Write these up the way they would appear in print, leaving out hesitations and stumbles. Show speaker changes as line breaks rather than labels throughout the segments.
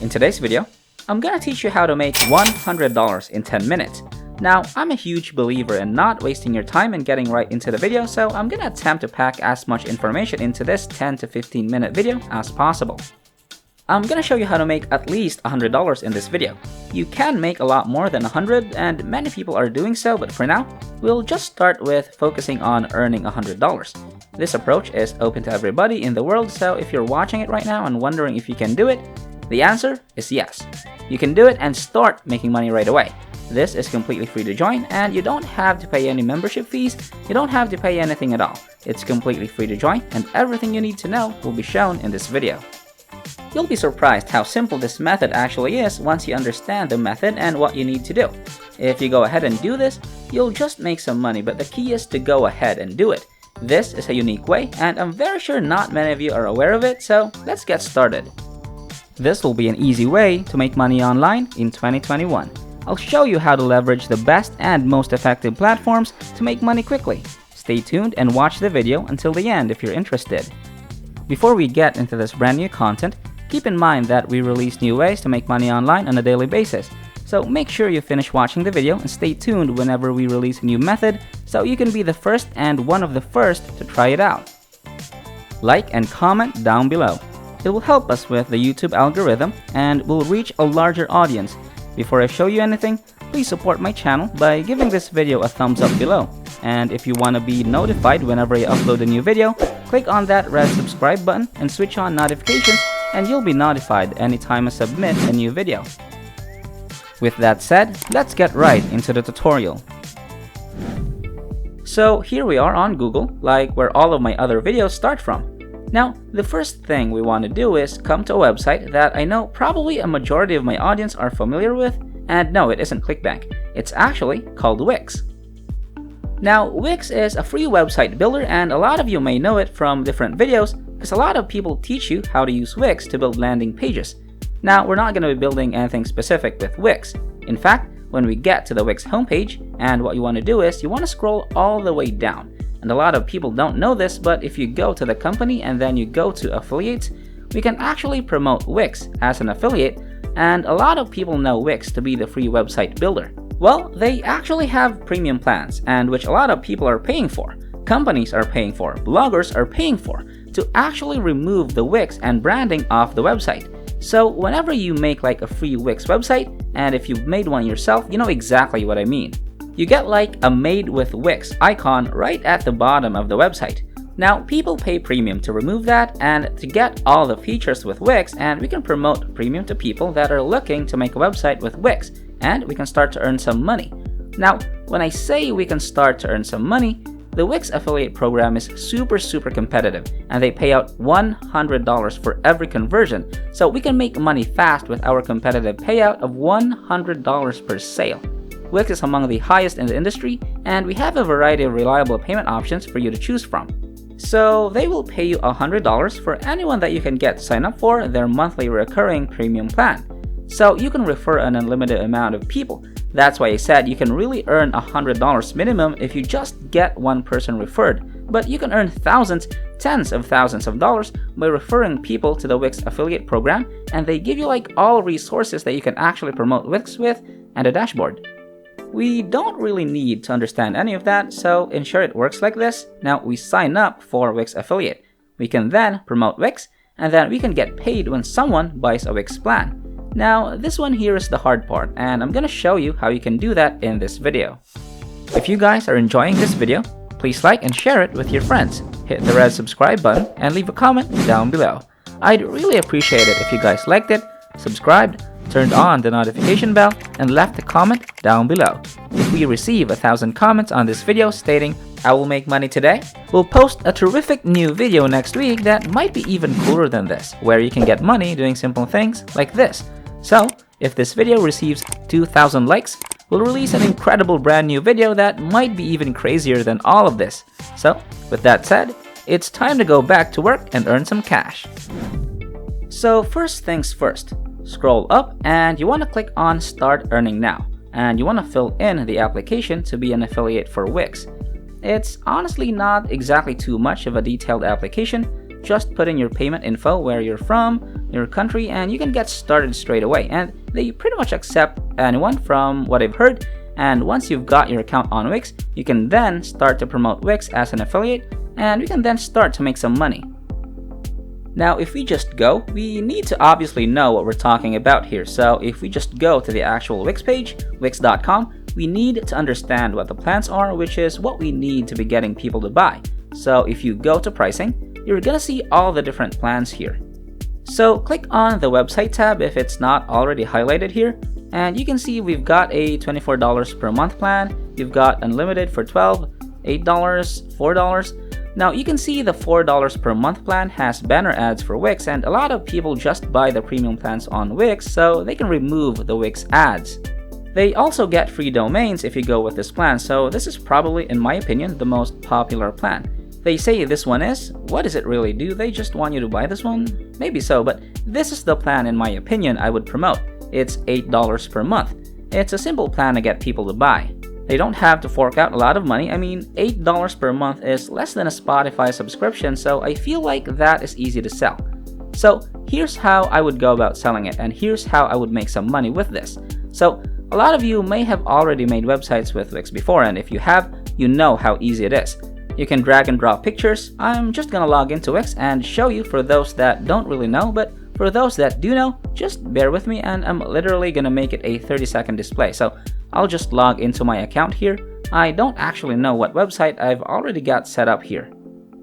In today's video, I'm gonna teach you how to make $100 in 10 minutes. Now, I'm a huge believer in not wasting your time and getting right into the video, so I'm gonna attempt to pack as much information into this 10 to 15 minute video as possible. I'm gonna show you how to make at least $100 in this video. You can make a lot more than 100, and many people are doing so, but for now, we'll just start with focusing on earning $100. This approach is open to everybody in the world, so if you're watching it right now and wondering if you can do it, the answer is yes. You can do it and start making money right away. This is completely free to join, and you don't have to pay any membership fees, you don't have to pay anything at all. It's completely free to join, and everything you need to know will be shown in this video. You'll be surprised how simple this method actually is once you understand the method and what you need to do. If you go ahead and do this, you'll just make some money, but the key is to go ahead and do it. This is a unique way, and I'm very sure not many of you are aware of it, so let's get started. This will be an easy way to make money online in 2021. I'll show you how to leverage the best and most effective platforms to make money quickly. Stay tuned and watch the video until the end if you're interested. Before we get into this brand new content, keep in mind that we release new ways to make money online on a daily basis. So make sure you finish watching the video and stay tuned whenever we release a new method so you can be the first and one of the first to try it out. Like and comment down below. It will help us with the YouTube algorithm and will reach a larger audience. Before I show you anything, please support my channel by giving this video a thumbs up below. And if you want to be notified whenever I upload a new video, click on that red subscribe button and switch on notifications, and you'll be notified anytime I submit a new video. With that said, let's get right into the tutorial. So here we are on Google, like where all of my other videos start from. Now, the first thing we want to do is come to a website that I know probably a majority of my audience are familiar with, and no, it isn't ClickBank. It's actually called Wix. Now, Wix is a free website builder, and a lot of you may know it from different videos because a lot of people teach you how to use Wix to build landing pages. Now, we're not going to be building anything specific with Wix. In fact, when we get to the Wix homepage, and what you want to do is you want to scroll all the way down. And a lot of people don't know this, but if you go to the company and then you go to affiliates, we can actually promote Wix as an affiliate, and a lot of people know Wix to be the free website builder. Well, they actually have premium plans, and which a lot of people are paying for, companies are paying for, bloggers are paying for, to actually remove the Wix and branding off the website. So whenever you make like a free Wix website, and if you've made one yourself, you know exactly what I mean. You get like a Made with Wix icon right at the bottom of the website. Now, people pay premium to remove that and to get all the features with Wix, and we can promote premium to people that are looking to make a website with Wix, and we can start to earn some money. Now, when I say we can start to earn some money, the Wix affiliate program is super competitive, and they pay out $100 for every conversion, so we can make money fast with our competitive payout of $100 per sale. Wix is among the highest in the industry, and we have a variety of reliable payment options for you to choose from. So they will pay you $100 for anyone that you can get to sign up for their monthly recurring premium plan. So you can refer an unlimited amount of people. That's why I said you can really earn $100 minimum if you just get one person referred, but you can earn thousands, tens of thousands of dollars by referring people to the Wix affiliate program, and they give you like all resources that you can actually promote Wix with and a dashboard. We don't really need to understand any of that, so ensure it works like this. Now we sign up for Wix affiliate. We can then promote Wix, and then we can get paid when someone buys a Wix plan. Now this one here is the hard part, and I'm gonna show you how you can do that in this video. If you guys are enjoying this video, please like and share it with your friends. Hit the red subscribe button and leave a comment down below. I'd really appreciate it if you guys liked it, subscribed, turned on the notification bell, and left a comment down below. If we receive 1,000 comments on this video stating, "I will make money today," we'll post a terrific new video next week that might be even cooler than this, where you can get money doing simple things like this. So, if this video receives 2,000 likes, we'll release an incredible brand new video that might be even crazier than all of this. So, with that said, it's time to go back to work and earn some cash. So first things first, scroll up and you want to click on Start Earning Now, and you want to fill in the application to be an affiliate for Wix. It's honestly not exactly too much of a detailed application, just put in your payment info, where you're from, your country, and you can get started straight away. And they pretty much accept anyone from what I've heard. And once you've got your account on Wix, you can then start to promote Wix as an affiliate, and you can then start to make some money. Now, if we just go, we need to obviously know what we're talking about here. So if we just go to the actual Wix page, wix.com, we need to understand what the plans are, which is what we need to be getting people to buy. So if you go to pricing, you're gonna see all the different plans here. So click on the website tab if it's not already highlighted here, and you can see we've got a $24 per month plan. You've got unlimited for $12, $8, $4. Now you can see the $4 per month plan has banner ads for Wix, and a lot of people just buy the premium plans on Wix so they can remove the Wix ads. They also get free domains if you go with this plan, so this is probably, in my opinion, the most popular plan. They say this one is. What does it really do? They just want you to buy this one? Maybe so, but this is the plan, in my opinion, I would promote. It's $8 per month. It's a simple plan to get people to buy. They don't have to fork out a lot of money. I mean, $8 per month is less than a Spotify subscription, so I feel like that is easy to sell. So here's how I would go about selling it, and here's how I would make some money with this. So a lot of you may have already made websites with Wix before, and if you have, you know how easy it is. You can drag and drop pictures. I'm just gonna log into Wix and show you for those that don't really know, but for those that do know, just bear with me, and I'm literally gonna make it a 30-second display. So I'll just log into my account here. I don't actually know what website I've already got set up here.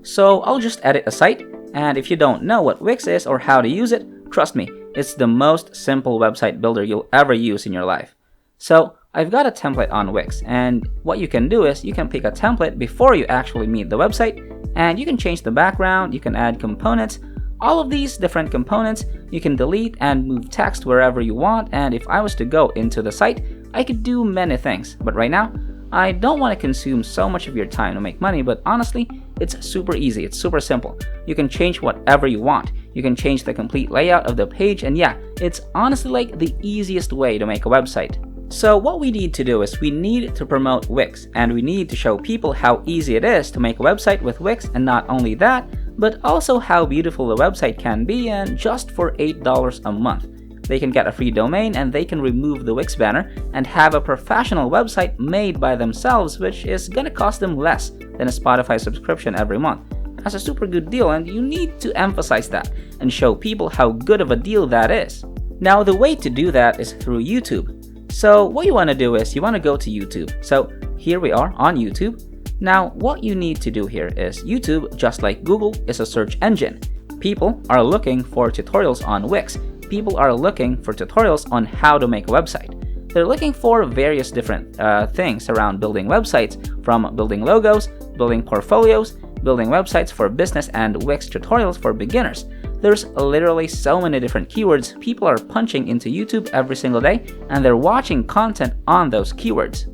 So I'll just edit a site, and if you don't know what Wix is or how to use it, trust me, it's the most simple website builder you'll ever use in your life. So I've got a template on Wix, and what you can do is you can pick a template before you actually meet the website, and you can change the background, you can add components. All of these different components, you can delete and move text wherever you want, and if I was to go into the site, I could do many things. But right now, I don't want to consume so much of your time to make money, but honestly, it's super easy, it's super simple. You can change whatever you want. You can change the complete layout of the page, and yeah, it's honestly like the easiest way to make a website. So what we need to do is we need to promote Wix, and we need to show people how easy it is to make a website with Wix, and not only that, but also how beautiful the website can be, and just for $8 a month. They can get a free domain, and they can remove the Wix banner and have a professional website made by themselves, which is gonna cost them less than a Spotify subscription every month. That's a super good deal, and you need to emphasize that and show people how good of a deal that is. Now the way to do that is through YouTube. So what you want to do is you want to go to YouTube. So here we are on YouTube. Now what you need to do here is YouTube, just like Google, is a search engine. People are looking for tutorials on Wix. People are looking for tutorials on how to make a website. They're looking for various different things around building websites, from building logos, building portfolios, building websites for business, and Wix tutorials for beginners. There's literally so many different keywords people are punching into YouTube every single day, and they're watching content on those keywords.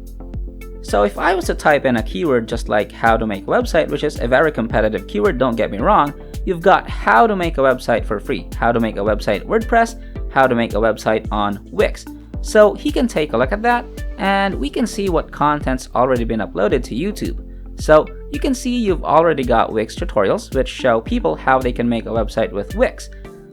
So if I was to type in a keyword just like how to make a website, which is a very competitive keyword, don't get me wrong, you've got how to make a website for free, how to make a website WordPress, how to make a website on Wix. So he can take a look at that, and we can see what content's already been uploaded to YouTube. So you can see you've already got Wix tutorials, which show people how they can make a website with Wix.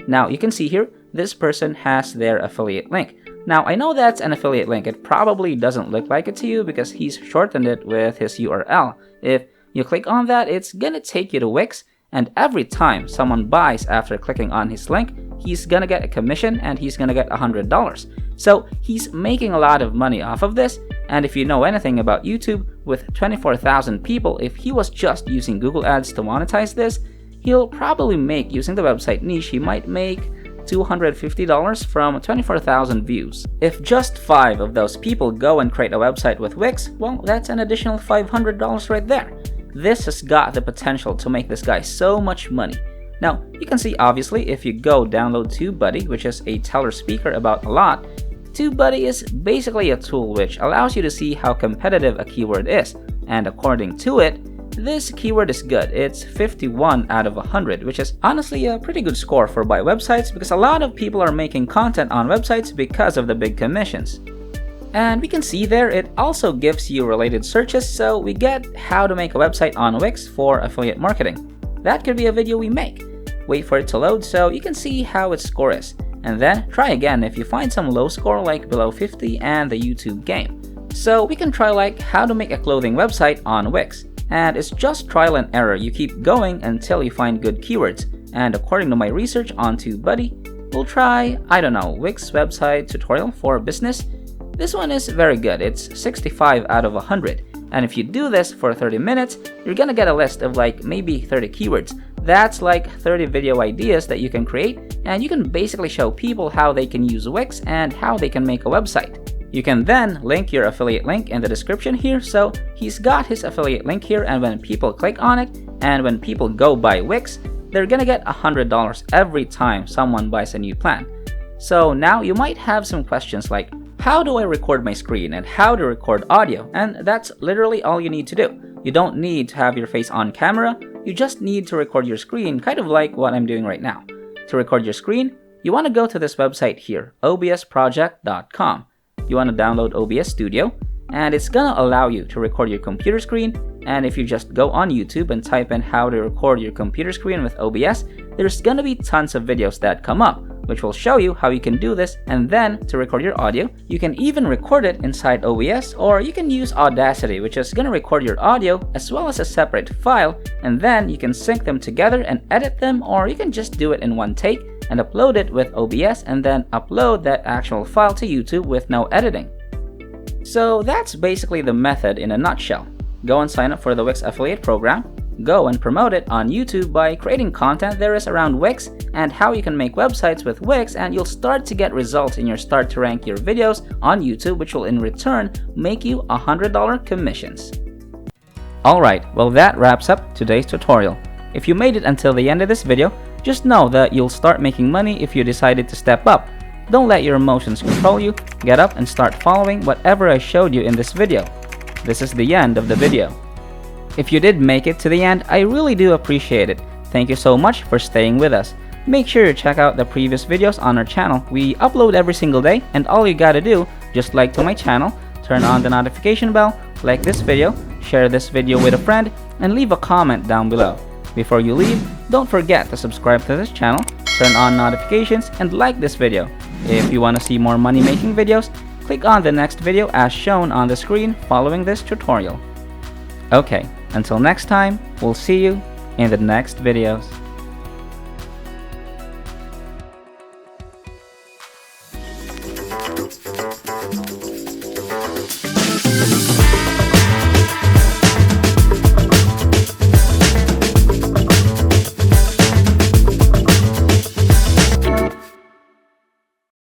Now you can see here, this person has their affiliate link. Now I know that's an affiliate link. It probably doesn't look like it to you because he's shortened it with his URL. If you click on that, it's gonna take you to Wix, and every time someone buys after clicking on his link, he's gonna get a commission, and he's gonna get $100. So he's making a lot of money off of this, and if you know anything about YouTube, with 24,000 people, if he was just using Google Ads to monetize this, he'll probably make, using the website niche, he might make $250 from 24,000 views. If just 5 of those people go and create a website with Wix, well, that's an additional $500 right there. This has got the potential to make this guy so much money. Now, you can see obviously if you go download TubeBuddy, which is a teller speaker about a lot, TubeBuddy is basically a tool which allows you to see how competitive a keyword is, and according to it, this keyword is good. It's 51 out of 100, which is honestly a pretty good score for buy websites because a lot of people are making content on websites because of the big commissions. And we can see there it also gives you related searches, so we get how to make a website on Wix for affiliate marketing. That could be a video we make. wait for it to load so you can see how its score is. And then try again if you find some low score like below 50 and the YouTube game. So we can try like how to make a clothing website on Wix. And it's just trial and error. You keep going until you find good keywords. And according to my research on TubeBuddy, we'll try, I don't know, Wix website tutorial for business. This one is very good. It's 65 out of 100. And if you do this for 30 minutes, you're gonna get a list of like maybe 30 keywords. That's like 30 video ideas that you can create, and you can basically show people how they can use Wix and how they can make a website. You can then link your affiliate link in the description here, so he's got his affiliate link here, and when people click on it, and when people go buy Wix, they're gonna get $100 every time someone buys a new plan. So now you might have some questions like, how do I record my screen and how to record audio? And that's literally all you need to do. You don't need to have your face on camera, you just need to record your screen, kind of like what I'm doing right now. To record your screen, you want to go to this website here, obsproject.com. You want to download OBS Studio, and it's gonna allow you to record your computer screen. And if you just go on YouTube and type in how to record your computer screen with OBS, there's gonna be tons of videos that come up, which will show you how you can do this. And then to record your audio, you can even record it inside OBS, or you can use Audacity, which is gonna record your audio as well as a separate file, and then you can sync them together and edit them, or you can just do it in one take and upload it with OBS and then upload that actual file to YouTube with no editing. So that's basically the method in a nutshell. Go and sign up for the Wix affiliate program. Go and promote it on YouTube by creating content there is around Wix and how you can make websites with Wix, and you'll start to get results in your start to rank your videos on YouTube, which will in return make you $100 commissions. Alright, well that wraps up today's tutorial. If you made it until the end of this video, just know that you'll start making money if you decided to step up. Don't let your emotions control you. Get up and start following whatever I showed you in this video. This is the end of the video. If you did make it to the end, I really do appreciate it. Thank you so much for staying with us. Make sure to check out the previous videos on our channel. We upload every single day, and all you gotta do, just like to my channel, turn on the notification bell, like this video, share this video with a friend, and leave a comment down below. Before you leave, don't forget to subscribe to this channel, turn on notifications, and like this video. If you want to see more money making videos, click on the next video as shown on the screen following this tutorial. Okay, until next time, we'll see you in the next videos.